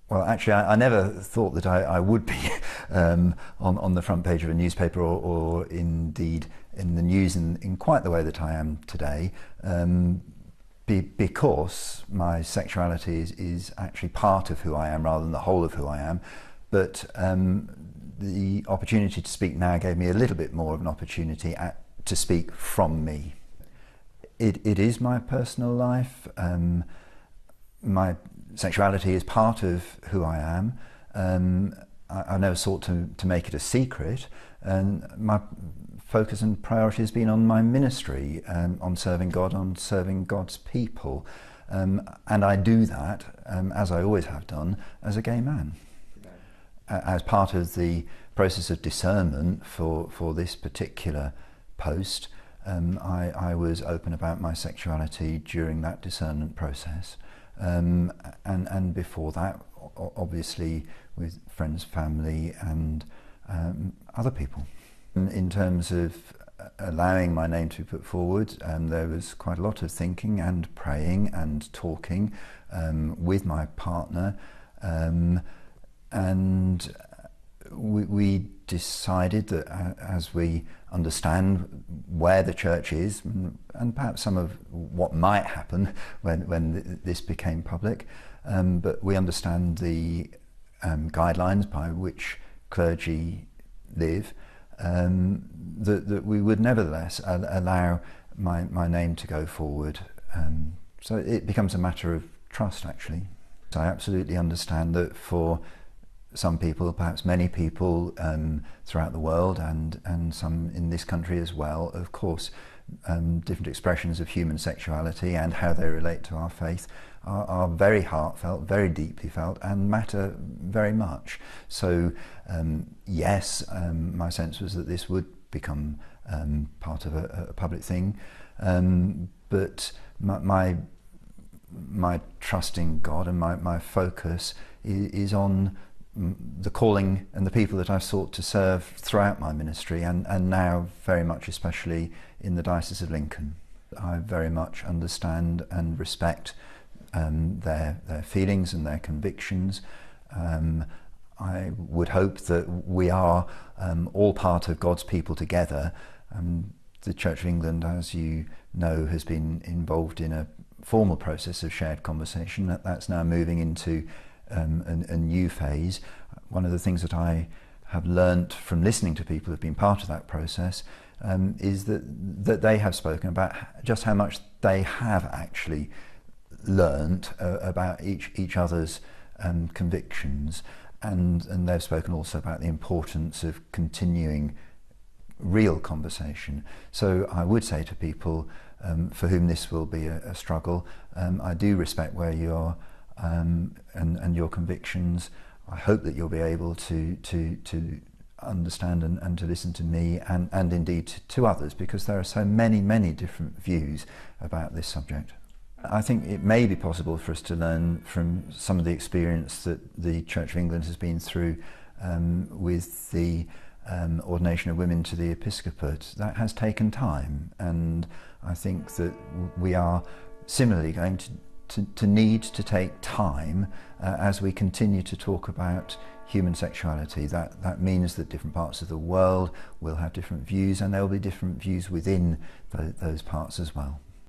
Well, actually, I never thought that I would be on the front page of a newspaper or indeed in the news in quite the way that I am today, because my sexuality is actually part of who I am rather than the whole of who I am. But the opportunity to speak now gave me a little bit more of an opportunity to speak from me. It is my personal life. My sexuality is part of who I am. I've never sought to make it a secret, and my focus and priority has been on my ministry, on serving God, on serving God's people, and I do that, as I always have done, as a gay man. As part of the process of discernment for this particular post, I was open about my sexuality during that discernment process. And before that, obviously with friends, family and other people. In terms of allowing my name to be put forward, there was quite a lot of thinking and praying and talking with my partner, and we decided that as we understand where the church is and perhaps some of what might happen when this became public, but we understand the guidelines by which clergy live, that we would nevertheless allow my name to go forward. So it becomes a matter of trust, actually. So I absolutely understand that for some people, perhaps many people throughout the world and some in this country as well, of course, different expressions of human sexuality and how they relate to our faith are very heartfelt, very deeply felt, and matter very much. So yes, my sense was that this would become part of a public thing, but my trust in God and my focus is on the calling and the people that I've sought to serve throughout my ministry, and now very much especially in the Diocese of Lincoln. I very much understand and respect their feelings and their convictions. I would hope that we are all part of God's people together. The Church of England, as you know, has been involved in a formal process of shared conversation. That's now moving into a new phase. One of the things that I have learnt from listening to people who've been part of that process is that they have spoken about just how much they have actually learnt about each other's convictions, and they've spoken also about the importance of continuing real conversation. So I would say to people for whom this will be a struggle, I do respect where you are and your convictions. I hope that you'll be able to understand and to listen to me and indeed to others, because there are so many different views about this subject. I think it may be possible for us to learn from some of the experience that the Church of England has been through with the ordination of women to the episcopate. That has taken time, and I think that we are similarly going to need to take time as we continue to talk about human sexuality. That means that different parts of the world will have different views, and there will be different views within those parts as well.